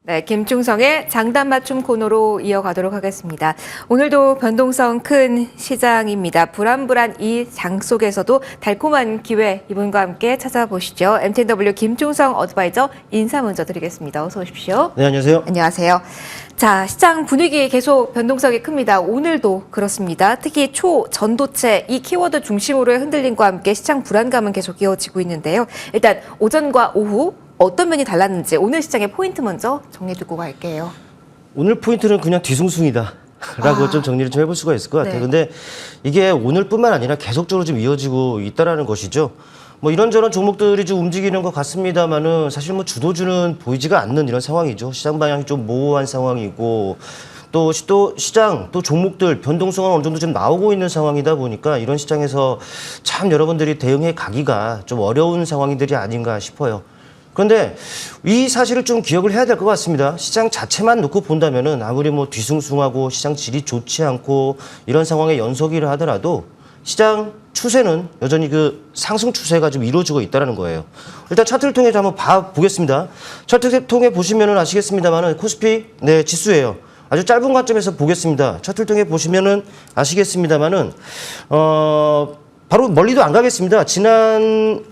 네, 김충성의 장단 맞춤 코너로 이어가도록 하겠습니다. 오늘도 변동성 큰 시장입니다. 불안불안 이 장 속에서도 달콤한 기회 이분과 함께 찾아보시죠. MTNW 김충성 어드바이저 인사 먼저 드리겠습니다. 어서 오십시오. 네, 안녕하세요. 안녕하세요. 자, 시장 분위기 계속 변동성이 큽니다. 오늘도 그렇습니다. 특히 초전도체 이 키워드 중심으로의 흔들림과 함께 시장 불안감은 계속 이어지고 있는데요. 일단 오전과 오후 어떤 면이 달랐는지 오늘 시장의 포인트 먼저 정리해 두고 갈게요. 오늘 포인트는 그냥 뒤숭숭이다 라고 좀 정리를 좀 해볼 수가 있을 것 같아요. 네. 근데 이게 오늘뿐만 아니라 계속적으로 좀 이어지고 있다라는 것이죠. 뭐 이런저런 종목들이 좀 움직이는 것 같습니다만은 사실 뭐 주도주는 보이지가 않는 이런 상황이죠. 시장 방향이 좀 모호한 상황이고 또 시장 또 종목들 변동성은 어느 정도 좀 나오고 있는 상황이다 보니까 이런 시장에서 참 여러분들이 대응해 가기가 좀 어려운 상황들이 아닌가 싶어요. 그런데 이 사실을 좀 기억을 해야 될 것 같습니다. 시장 자체만 놓고 본다면은 아무리 뭐 뒤숭숭하고 시장 질이 좋지 않고 이런 상황의 연속이라 하더라도 시장 추세는 여전히 그 상승 추세가 좀 이루어지고 있다는 거예요. 일단 차트를 통해 한번 보겠습니다. 차트를 통해 보시면은 아시겠습니다만은 코스피 지수예요. 아주 짧은 관점에서 보겠습니다. 차트를 통해 보시면은 아시겠습니다만은 바로 멀리도 안 가겠습니다. 지난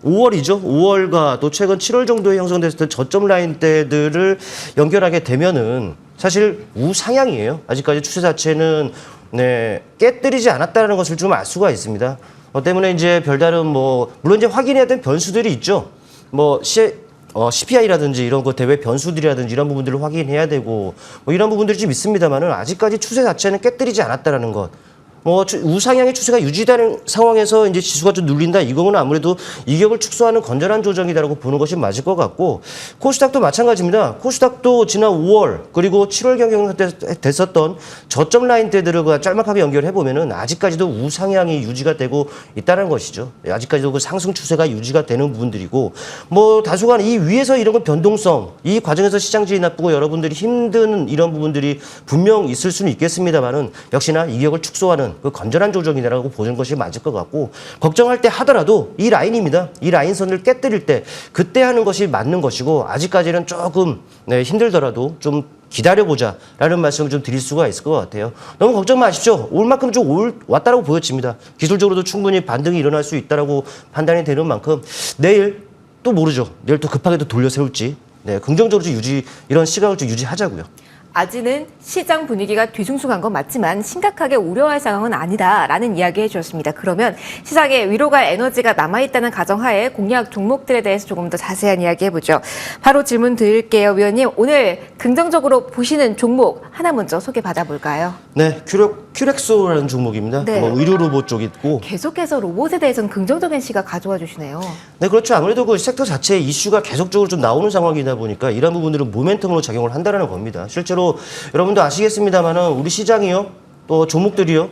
5월이죠. 5월과 또 최근 7월 정도에 형성됐을 때 저점 라인대들을 연결하게 되면은 사실 우상향이에요. 아직까지 추세 자체는 깨뜨리지 않았다는 것을 좀 알 수가 있습니다. 때문에 이제 별다른 물론 이제 확인해야 될 변수들이 있죠. CPI라든지 이런 거 대외 변수들이라든지 이런 부분들을 확인해야 되고 이런 부분들이 좀 있습니다만은 아직까지 추세 자체는 깨뜨리지 않았다라는 것. 우상향의 추세가 유지되는 상황에서 이제 지수가 좀 눌린다. 이거는 아무래도 이격을 축소하는 건전한 조정이다라고 보는 것이 맞을 것 같고 코스닥도 마찬가지입니다. 코스닥도 지난 5월 그리고 7월 경경 됐었던 저점 라인대들을 짤막하게 연결해 보면은 아직까지도 우상향이 유지가 되고 있다는 것이죠. 아직까지도 그 상승 추세가 유지가 되는 부분들이고 다소간 이 위에서 이런 거 변동성 이 과정에서 시장 질이 나쁘고 여러분들이 힘든 이런 부분들이 분명 있을 수는 있겠습니다만은 역시나 이격을 축소하는 그 건전한 조정이라고 보는 것이 맞을 것 같고 걱정할 때 하더라도 이 라인입니다. 이 라인선을 깨뜨릴 때 그때 하는 것이 맞는 것이고 아직까지는 조금 힘들더라도 좀 기다려보자라는 말씀을 좀 드릴 수가 있을 것 같아요. 너무 걱정 마십시오. 올 만큼 좀 왔다라고 보여집니다. 기술적으로도 충분히 반등이 일어날 수 있다라고 판단이 되는 만큼 내일 또 모르죠. 내일 또 급하게 또 돌려 세울지 긍정적으로 좀 이런 시각을 좀 유지하자고요. 아직은 시장 분위기가 뒤숭숭한 건 맞지만 심각하게 우려할 상황은 아니다라는 이야기 해주셨습니다. 그러면 시장에 위로갈 에너지가 남아있다는 가정하에 공략 종목들에 대해서 조금 더 자세한 이야기 해보죠. 바로 질문 드릴게요. 위원님, 오늘 긍정적으로 보시는 종목 하나 먼저 소개 받아볼까요? 네, 큐렉소라는 종목입니다. 네. 의료 로봇 쪽 있고. 계속해서 로봇에 대해서는 긍정적인 시각 가져와 주시네요. 네, 그렇죠. 아무래도 그 섹터 자체의 이슈가 계속적으로 좀 나오는 상황이다 보니까 이런 부분들은 모멘텀으로 작용을 한다는 겁니다. 실제로 여러분도 아시겠습니다만은 우리 시장이요, 또 종목들이요,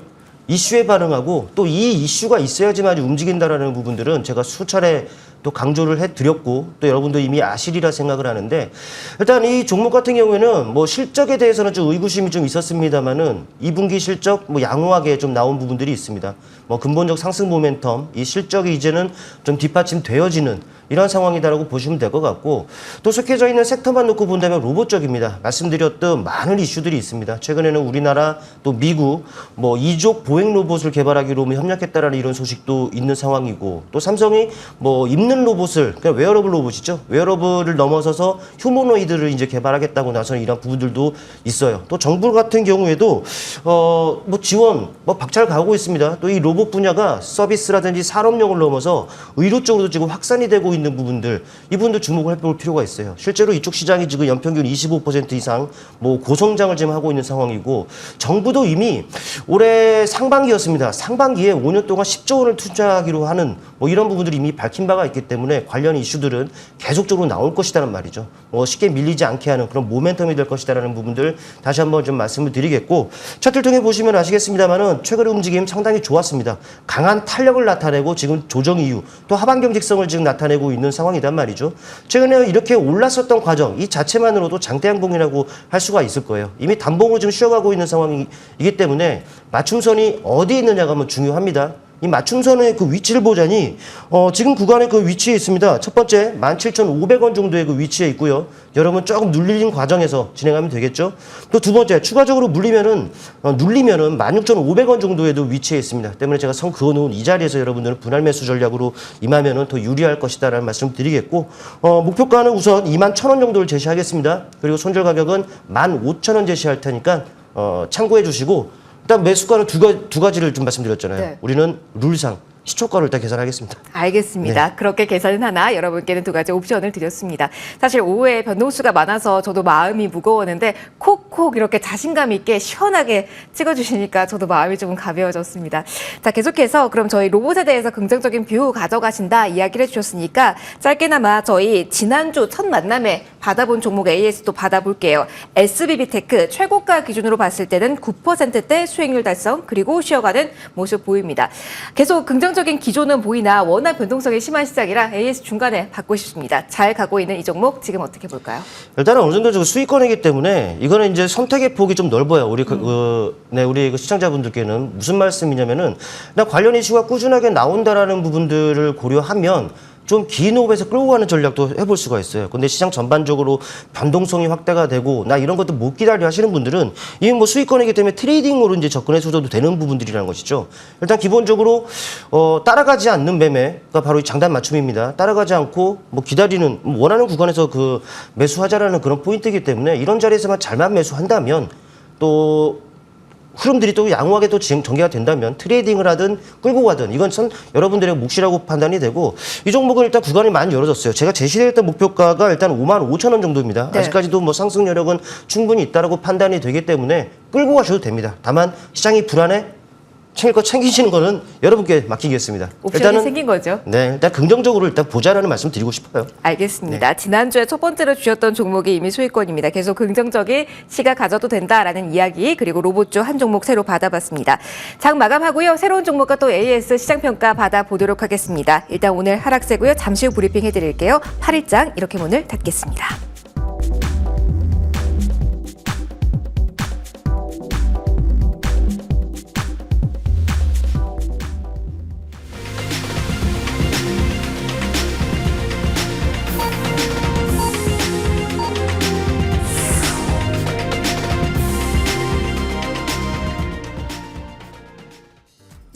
이슈에 반응하고 또 이 이슈가 있어야지만 움직인다라는 부분들은 제가 수차례 또 강조를 해드렸고 또 여러분도 이미 아시리라 생각을 하는데 일단 이 종목 같은 경우에는 실적에 대해서는 좀 의구심이 좀 있었습니다만은 2분기 실적 양호하게 좀 나온 부분들이 있습니다. 근본적 상승 모멘텀 이 실적이 이제는 좀 뒷받침되어지는 이런 상황이다라고 보시면 될 것 같고 또 속해져 있는 섹터만 놓고 본다면 로봇 쪽입니다. 말씀드렸던 많은 이슈들이 있습니다. 최근에는 우리나라 또 미국 이족 보행 로봇을 개발하기로 협력했다라는 이런 소식도 있는 상황이고 또 삼성이 입는 로봇을 그냥 웨어러블 로봇이죠. 웨어러블을 넘어서서 휴머노이드를 이제 개발하겠다고 나서는 이런 부분들도 있어요. 또 정부 같은 경우에도 지원 박차를 가하고 있습니다. 또 이 로봇 분야가 서비스라든지 산업용을 넘어서 의료 쪽으로도 지금 확산이 되고 있는 부분들 이 부분도 주목을 해볼 필요가 있어요. 실제로 이쪽 시장이 지금 연평균 25% 이상 고성장을 지금 하고 있는 상황이고 정부도 이미 올해 상반기였습니다. 상반기에 5년 동안 10조 원을 투자하기로 하는 이런 부분들이 이미 밝힌 바가 있기 때문에 관련 이슈들은 계속적으로 나올 것이라는 말이죠. 쉽게 밀리지 않게 하는 그런 모멘텀이 될 것이다라는 부분들 다시 한번 좀 말씀을 드리겠고 차트를 통해 보시면 아시겠습니다만은 최근의 움직임 상당히 좋았습니다. 강한 탄력을 나타내고 지금 조정 이후 또 하반 경직성을 지금 나타내고 있는 상황이란 말이죠. 최근에 이렇게 올랐었던 과정 이 자체만으로도 장대양봉이라고 할 수가 있을 거예요. 이미 단봉으로 지금 쉬어가고 있는 상황이기 때문에 맞춤선이 어디에 있느냐가 중요합니다. 이 맞춤선의 그 위치를 보자니 지금 구간의 그 위치에 있습니다. 첫 번째 17,500원 정도의 그 위치에 있고요. 여러분 조금 눌리는 과정에서 진행하면 되겠죠. 또 두 번째 추가적으로 눌리면은 16,500원 정도에도 위치해 있습니다. 때문에 제가 선 그어놓은 이 자리에서 여러분들은 분할 매수 전략으로 임하면은 더 유리할 것이다라는 말씀 드리겠고 목표가는 우선 21,000원 정도를 제시하겠습니다. 그리고 손절 가격은 15,000원 제시할 테니까 참고해 주시고. 일단 매수가는 두 가지를 좀 말씀드렸잖아요. 네. 우리는 룰상 시초가를 일단 계산하겠습니다. 알겠습니다. 네. 그렇게 계산은 하나 여러분께는 두 가지 옵션을 드렸습니다. 사실 오후에 변동수가 많아서 저도 마음이 무거웠는데 콕콕 이렇게 자신감 있게 시원하게 찍어주시니까 저도 마음이 조금 가벼워졌습니다. 자, 계속해서 그럼 저희 로봇에 대해서 긍정적인 뷰 가져가신다 이야기를 해주셨으니까 짧게나마 저희 지난주 첫 만남에 받아본 종목 AS도 받아볼게요. SBB테크 최고가 기준으로 봤을 때는 9%대 수익률 달성 그리고 쉬어가는 모습 보입니다. 계속 긍정적인 기조는 보이나 워낙 변동성이 심한 시장이라 AS 중간에 받고 싶습니다. 잘 가고 있는 이 종목 지금 어떻게 볼까요? 일단은 어느 정도 수익권이기 때문에 이거는 이제 선택의 폭이 좀 넓어요. 우리 우리 그 시청자분들께는 무슨 말씀이냐면은 나 관련 이슈가 꾸준하게 나온다라는 부분들을 고려하면 좀 긴 호흡에서 끌고 가는 전략도 해볼 수가 있어요. 근데 시장 전반적으로 변동성이 확대가 되고 나 이런 것도 못 기다려 하시는 분들은 이게 뭐 수익권이기 때문에 트레이딩으로 이제 접근해서도 되는 부분들이라는 것이죠. 일단 기본적으로 따라가지 않는 매매가 바로 이 장단 맞춤입니다. 따라가지 않고 뭐 기다리는 원하는 구간에서 그 매수하자라는 그런 포인트이기 때문에 이런 자리에서만 잘만 매수한다면 또 흐름들이 또 양호하게 또 전개가 된다면 트레이딩을 하든 끌고 가든 이건 선 여러분들의 몫이라고 판단이 되고 이 종목은 일단 구간이 많이 열어졌어요. 제가 제시했던 목표가가 일단 55,000원 정도입니다. 네. 아직까지도 뭐 상승 여력은 충분히 있다라고 판단이 되기 때문에 끌고 가셔도 됩니다. 다만 시장이 불안해 챙길 거 챙기시는 거는 여러분께 맡기겠습니다. 옵션이 생긴 거죠? 네, 일단 긍정적으로 일단 보자라는 말씀 드리고 싶어요. 알겠습니다. 지난주에 첫 번째로 주셨던 종목이 이미 수익권입니다. 계속 긍정적인 시각 가져도 된다라는 이야기 그리고 로봇주 한 종목 새로 받아봤습니다. 장 마감하고요. 새로운 종목과 또 AS 시장평가 받아보도록 하겠습니다. 일단 오늘 하락세고요. 잠시 후 브리핑 해드릴게요. 8일장 이렇게 문을 닫겠습니다.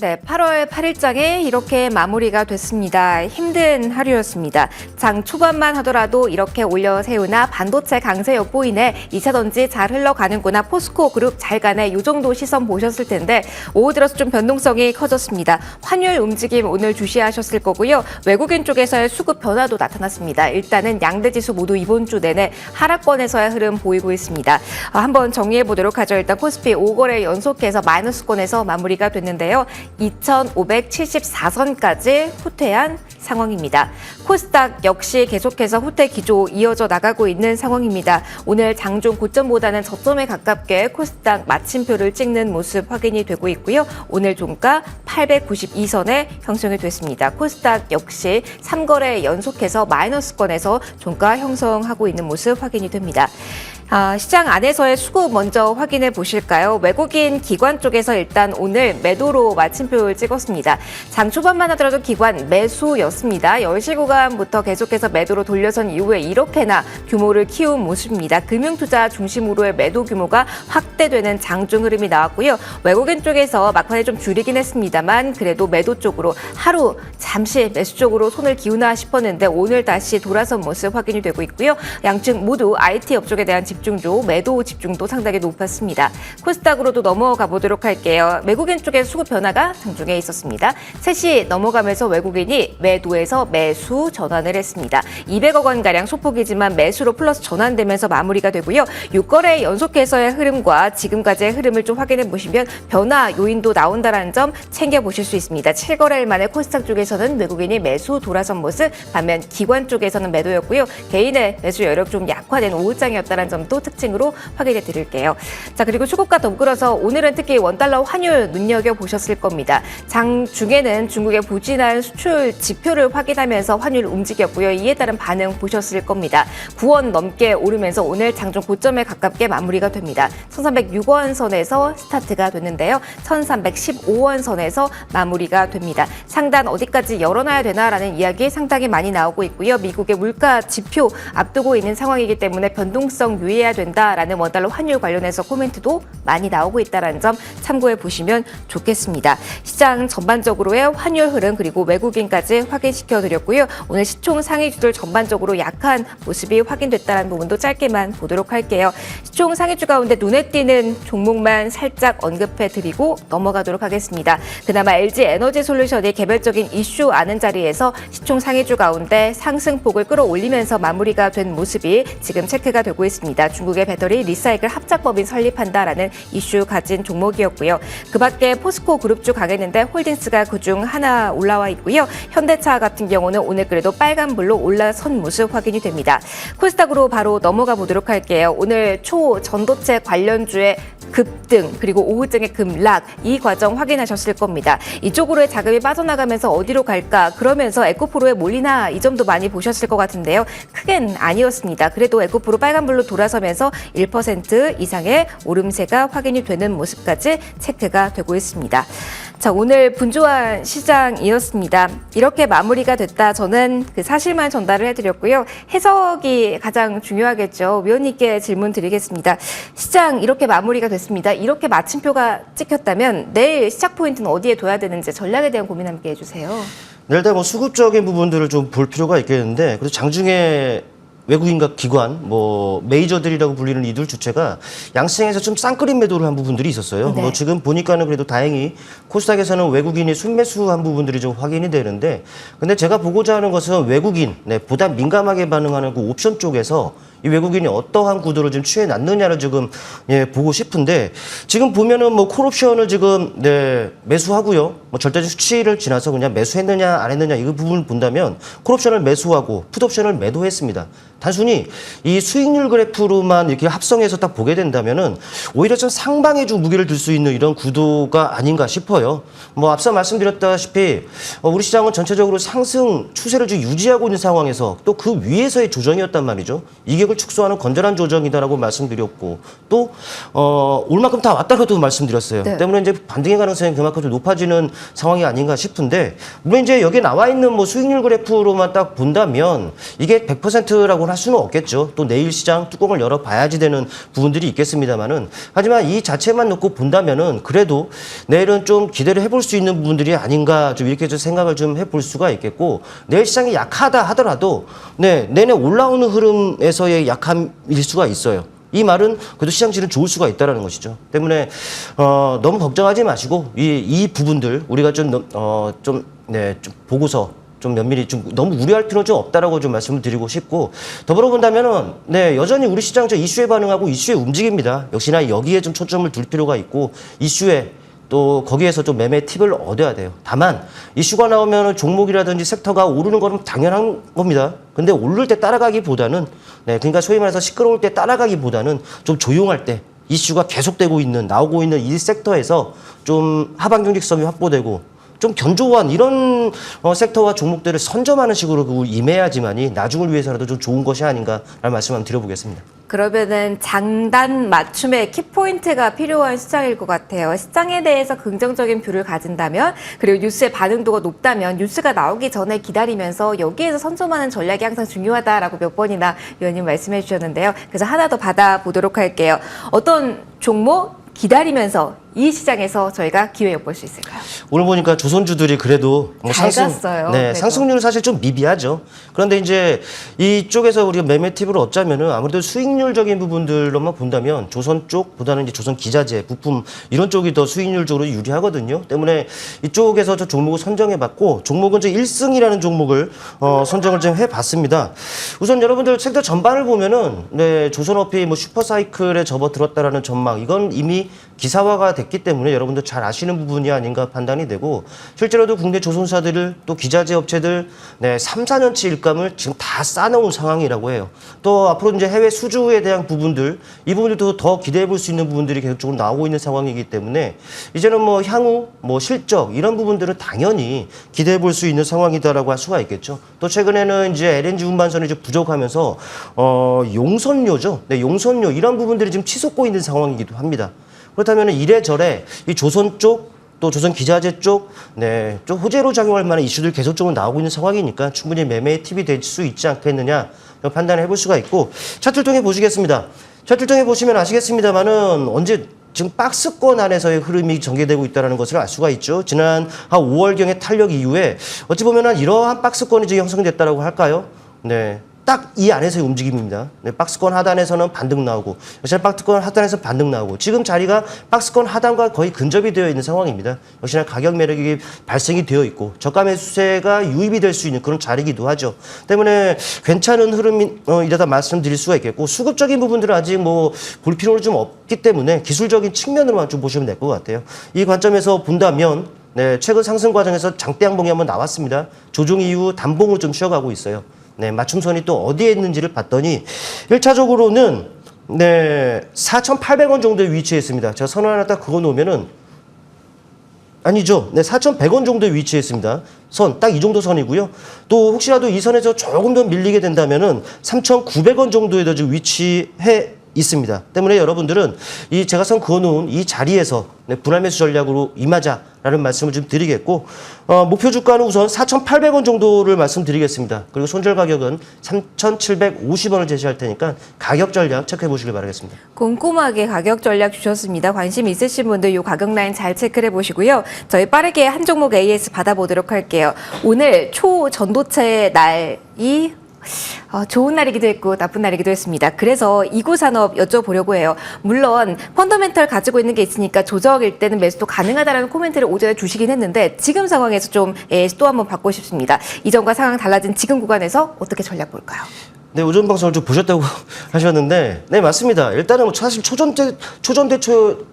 네, 8월 8일장에 이렇게 마무리가 됐습니다. 힘든 하루였습니다. 장 초반만 하더라도 이렇게 올려 세우나 반도체 강세 엿보이네 2차전지 잘 흘러가는구나 포스코 그룹 잘 가네 이 정도 시선 보셨을 텐데 오후 들어서 좀 변동성이 커졌습니다. 환율 움직임 오늘 주시하셨을 거고요. 외국인 쪽에서의 수급 변화도 나타났습니다. 일단은 양대 지수 모두 이번 주 내내 하락권에서의 흐름 보이고 있습니다. 한번 정리해 보도록 하죠. 일단 코스피 5거래 연속해서 마이너스권에서 마무리가 됐는데요. 2,574선까지 후퇴한 상황입니다. 코스닥 역시 계속해서 후퇴 기조 이어져 나가고 있는 상황입니다. 오늘 장중 고점보다는 저점에 가깝게 코스닥 마침표를 찍는 모습 확인이 되고 있고요. 오늘 종가 892선에 형성이 됐습니다. 코스닥 역시 3거래 연속해서 마이너스권에서 종가 형성하고 있는 모습 확인이 됩니다. 시장 안에서의 수급 먼저 확인해 보실까요? 외국인 기관 쪽에서 일단 오늘 매도로 마침표를 찍었습니다. 장 초반만 하더라도 기관 매수였습니다. 10시 구간부터 계속해서 매도로 돌려선 이후에 이렇게나 규모를 키운 모습입니다. 금융투자 중심으로의 매도 규모가 확대되는 장중 흐름이 나왔고요. 외국인 쪽에서 막판에 좀 줄이긴 했습니다만 그래도 매도 쪽으로 하루 잠시 매수 쪽으로 손을 기우나 싶었는데 오늘 다시 돌아선 모습 확인이 되고 있고요. 양측 모두 IT 업종에 대한 집중도 매도 집중도 상당히 높았습니다. 코스닥으로도 넘어가 보도록 할게요. 외국인 쪽의 수급 변화가 장중에 있었습니다. 3시 넘어가면서 외국인이 매도에서 매수 전환을 했습니다. 200억 원가량 소폭이지만 매수로 플러스 전환되면서 마무리가 되고요. 6거래 연속해서의 흐름과 지금까지의 흐름을 좀 확인해 보시면 변화 요인도 나온다는 점 챙겨보실 수 있습니다. 7거래일 만에 코스닥 쪽에서는 외국인이 매수 돌아선 모습, 반면 기관 쪽에서는 매도였고요. 개인의 매수 여력 좀 약화된 오후장이었다는 점 점도 특징으로 확인해 드릴게요. 자, 그리고 수급과 더불어서 오늘은 특히 원달러 환율 눈여겨보셨을 겁니다. 장 중에는 중국의 부진한 수출 지표를 확인하면서 환율 움직였고요. 이에 따른 반응 보셨을 겁니다. 9원 넘게 오르면서 오늘 장중 고점에 가깝게 마무리가 됩니다. 1306원 선에서 스타트가 됐는데요. 1315원 선에서 마무리가 됩니다. 상단 어디까지 열어놔야 되나라는 이야기 상당히 많이 나오고 있고요. 미국의 물가 지표 앞두고 있는 상황이기 때문에 변동성 유의해야 된다라는 원달러 환율 관련해서 코멘트도 많이 나오고 있다는 점 참고해 보시면 좋겠습니다. 시장 전반적으로의 환율 흐름 그리고 외국인까지 확인시켜 드렸고요. 오늘 시총 상위주들 전반적으로 약한 모습이 확인됐다는 부분도 짧게만 보도록 할게요. 시총 상위주 가운데 눈에 띄는 종목만 살짝 언급해 드리고 넘어가도록 하겠습니다. 그나마 LG 에너지 솔루션이 개별적인 이슈 아는 자리에서 시총 상위주 가운데 상승폭을 끌어올리면서 마무리가 된 모습이 지금 체크가 되고 있습니다. 중국의 배터리 리사이클 합작법인 설립한다라는 이슈 가진 종목이었고요. 그 밖에 포스코 그룹주 강했는데 홀딩스가 그중 하나 올라와 있고요. 현대차 같은 경우는 오늘 그래도 빨간불로 올라선 모습 확인이 됩니다. 코스닥으로 바로 넘어가 보도록 할게요. 오늘 초전도체 관련주의 급등 그리고 오후증의 급락 이 과정 확인하셨을 겁니다. 이쪽으로의 자금이 빠져나가면서 어디로 갈까 그러면서 에코프로에 몰리나 이 점도 많이 보셨을 것 같은데요. 크게는 아니었습니다. 그래도 에코프로 빨간불로 돌아서면서 1% 이상의 오름세가 확인이 되는 모습까지 체크가 되고 있습니다. 자, 오늘 분주한 시장이었습니다. 이렇게 마무리가 됐다. 저는 그 사실만 전달을 해드렸고요. 해석이 가장 중요하겠죠. 위원님께 질문 드리겠습니다. 시장 이렇게 마무리가 됐습니다. 이렇게 마침표가 찍혔다면 내일 시작 포인트는 어디에 둬야 되는지 전략에 대한 고민 함께 해주세요. 일단 뭐 수급적인 부분들을 좀 볼 필요가 있겠는데 그래서 장중에 외국인과 기관, 뭐 메이저들이라고 불리는 이들 주체가 양시장에서 좀 쌍끌인 매도를 한 부분들이 있었어요. 네. 뭐 지금 보니까는 그래도 다행히 코스닥에서는 외국인이 순매수한 부분들이 좀 확인이 되는데, 근데 제가 보고자 하는 것은 외국인, 보다 민감하게 반응하는 그 옵션 쪽에서 이 외국인이 어떠한 구도를 좀 취해 놨느냐를 지금 보고 싶은데, 지금 보면은 뭐 콜옵션을 지금 매수하고요. 뭐 절대적 수치를 지나서 그냥 매수했느냐 안 했느냐 이 부분을 본다면 콜옵션을 매수하고 풋옵션을 매도했습니다. 단순히 이 수익률 그래프로만 이렇게 합성해서 딱 보게 된다면은 오히려 좀 상방에 좀 무게를 들 수 있는 이런 구도가 아닌가 싶어요. 뭐 앞서 말씀드렸다시피 우리 시장은 전체적으로 상승 추세를 좀 유지하고 있는 상황에서 또 그 위에서의 조정이었단 말이죠. 이격을 축소하는 건전한 조정이다라고 말씀드렸고, 또 올 만큼 다 왔다고도 말씀드렸어요. 네. 때문에 이제 반등의 가능성이 그만큼 좀 높아지는 상황이 아닌가 싶은데, 물론 이제 여기 나와 있는 뭐 수익률 그래프로만 딱 본다면 이게 100%라고 할 수는 없겠죠. 또 내일 시장 뚜껑을 열어봐야지 되는 부분들이 있겠습니다만은, 하지만 이 자체만 놓고 본다면은 그래도 내일은 좀 기대를 해볼 수 있는 부분들이 아닌가 좀 이렇게 좀 생각을 좀 해볼 수가 있겠고, 내일 시장이 약하다 하더라도 내내 올라오는 흐름에서의 약함일 수가 있어요. 이 말은 그래도 시장질은 좋을 수가 있다는 것이죠. 때문에 너무 걱정하지 마시고 이 부분들 우리가 좀 보고서 좀 면밀히 좀 너무 우려할 필요는 좀 없다라고 좀 말씀을 드리고 싶고, 더불어 본다면은 여전히 우리 시장 저 이슈에 반응하고 이슈에 움직입니다. 역시나 여기에 좀 초점을 둘 필요가 있고, 이슈에 또 거기에서 좀 매매 팁을 얻어야 돼요. 다만 이슈가 나오면 종목이라든지 섹터가 오르는 거는 당연한 겁니다. 근데 오를 때 따라가기보다는 그러니까 소위 말해서 시끄러울 때 따라가기보다는 좀 조용할 때 이슈가 계속되고 있는 나오고 있는 이 섹터에서 좀 하방 경직성이 확보되고 좀 견조한 이런 섹터와 종목들을 선점하는 식으로 임해야지만이 나중을 위해서라도 좀 좋은 것이 아닌가라는 말씀 한번 드려보겠습니다. 그러면은 장단 맞춤의 키포인트가 필요한 시장일 것 같아요. 시장에 대해서 긍정적인 뷰를 가진다면, 그리고 뉴스의 반응도가 높다면 뉴스가 나오기 전에 기다리면서 여기에서 선점하는 전략이 항상 중요하다라고 몇 번이나 위원님 말씀해 주셨는데요. 그래서 하나 더 받아보도록 할게요. 어떤 종목 기다리면서 이 시장에서 저희가 기회 엿볼 수 있을까요? 오늘 보니까 조선주들이 그래도 잘 갔어요. 그래도. 상승률은 사실 좀 미비하죠. 그런데 이제 이쪽에서 우리가 매매 팁을 얻자면은 아무래도 수익률적인 부분들로만 본다면 조선 쪽보다는 이제 조선 기자재, 부품 이런 쪽이 더 수익률적으로 유리하거든요. 때문에 이쪽에서 저 종목을 선정해봤고, 종목은 저 1승이라는 종목을 선정을 좀 해봤습니다. 우선 여러분들 섹터 전반을 보면은 조선업이 뭐 슈퍼사이클에 접어들었다라는 전망, 이건 이미 기사화가 됐기 때문에 여러분도 잘 아시는 부분이 아닌가 판단이 되고 실제로도 국내 조선사들을 또 기자재 업체들 3, 4년치 일감을 지금 다 쌓아놓은 상황이라고 해요. 또 앞으로 이제 해외 수주에 대한 부분들 이 부분들도 더 기대해 볼 수 있는 부분들이 계속적으로 나오고 있는 상황이기 때문에 이제는 뭐 향후 뭐 실적 이런 부분들은 당연히 기대해 볼 수 있는 상황이다라고 할 수가 있겠죠. 또 최근에는 이제 LNG 운반선이 이제 부족하면서 용선료죠. 용선료 이런 부분들이 지금 치솟고 있는 상황이기도 합니다. 그렇다면 이래저래 이 조선 쪽 또 조선 기자재 쪽, 좀 호재로 작용할 만한 이슈들 계속적으로 나오고 있는 상황이니까 충분히 매매의 팁이 될 수 있지 않겠느냐 판단을 해볼 수가 있고 차트를 통해 보시겠습니다. 차트를 통해 보시면 아시겠습니다만은 언제 지금 박스권 안에서의 흐름이 전개되고 있다는 것을 알 수가 있죠. 지난 한 5월경의 탄력 이후에 어찌 보면 이러한 박스권이 지금 형성됐다고 할까요? 딱 이 안에서의 움직임입니다. 박스권 하단에서는 반등 나오고, 역시나 박스권 하단에서 반등 나오고, 지금 자리가 박스권 하단과 거의 근접이 되어 있는 상황입니다. 역시나 가격 매력이 발생이 되어 있고, 저가 매수세가 유입이 될 수 있는 그런 자리이기도 하죠. 때문에 괜찮은 흐름이라다 말씀드릴 수가 있겠고, 수급적인 부분들은 아직 뭐 볼 필요는 좀 없기 때문에 기술적인 측면으로만 좀 보시면 될 것 같아요. 이 관점에서 본다면, 최근 상승 과정에서 장대 양봉이 한번 나왔습니다. 조정 이후 단봉을 좀 쉬어가고 있어요. 맞춤선이 또 어디에 있는지를 봤더니 1차적으로는 4,800원 정도에 위치해 있습니다. 제가 선 하나 딱 그거 놓으면은 아니죠. 4,100원 정도에 위치해 있습니다. 선, 딱 이 정도 선이고요. 또 혹시라도 이 선에서 조금 더 밀리게 된다면은 3,900원 정도에도 지금 위치해 있습니다. 때문에 여러분들은 이 제가 선 그어놓은 이 자리에서 분할 매수 전략으로 임하자라는 말씀을 좀 드리겠고 목표 주가는 우선 4,800원 정도를 말씀드리겠습니다. 그리고 손절 가격은 3,750원을 제시할 테니까 가격 전략 체크해 보시길 바라겠습니다. 꼼꼼하게 가격 전략 주셨습니다. 관심 있으신 분들 이 가격 라인 잘 체크를 해보시고요. 저희 빠르게 한 종목 AS 받아보도록 할게요. 오늘 초전도체 날이 좋은 날이기도 했고 나쁜 날이기도 했습니다. 그래서 이구산업 여쭤보려고 해요. 물론 펀더멘털 가지고 있는 게 있으니까 조정일 때는 매수도 가능하다라는 코멘트를 오전에 주시긴 했는데 지금 상황에서 좀 또 한번 받고 싶습니다. 이전과 상황 달라진 지금 구간에서 어떻게 전략 볼까요? 오전 방송을 좀 보셨다고 하셨는데, 맞습니다. 일단은 뭐 사실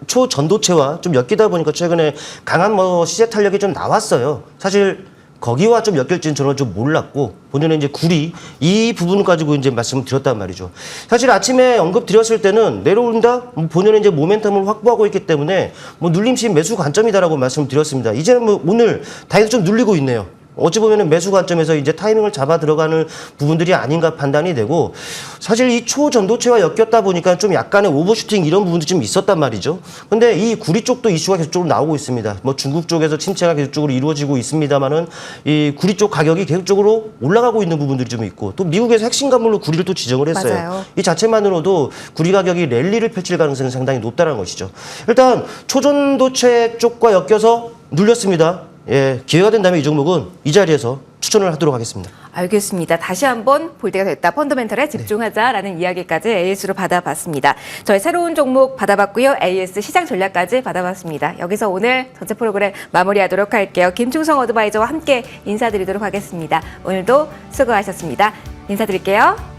초전도체와 좀 엮이다 보니까 최근에 강한 시세 탄력이 좀 나왔어요. 사실 거기와 좀 엮일지는 저는 좀 몰랐고, 본연의 이제 구리, 이 부분을 가지고 이제 말씀을 드렸단 말이죠. 사실 아침에 언급 드렸을 때는 내려온다? 본연의 이제 모멘텀을 확보하고 있기 때문에 눌림시 매수 관점이다라고 말씀을 드렸습니다. 이제는 오늘 다행히 좀 눌리고 있네요. 어찌 보면은 매수 관점에서 이제 타이밍을 잡아 들어가는 부분들이 아닌가 판단이 되고, 사실 이 초전도체와 엮였다 보니까 좀 약간의 오버슈팅 이런 부분도 좀 있었단 말이죠. 근데 이 구리 쪽도 이슈가 계속적으로 나오고 있습니다. 중국 쪽에서 침체가 계속적으로 이루어지고 있습니다만은 이 구리 쪽 가격이 계속적으로 올라가고 있는 부분들이 좀 있고, 또 미국에서 핵심 간물로 구리를 또 지정을 했어요. 맞아요. 이 자체만으로도 구리 가격이 랠리를 펼칠 가능성이 상당히 높다는 것이죠. 일단 초전도체 쪽과 엮여서 눌렸습니다. 기회가 된다면 이 종목은 이 자리에서 추천을 하도록 하겠습니다. 알겠습니다. 다시 한번 볼 때가 됐다. 펀더멘털에 집중하자라는 이야기까지 AS로 받아봤습니다. 저희 새로운 종목 받아봤고요. AS 시장 전략까지 받아봤습니다. 여기서 오늘 전체 프로그램 마무리하도록 할게요. 김충성 어드바이저와 함께 인사드리도록 하겠습니다. 오늘도 수고하셨습니다. 인사드릴게요.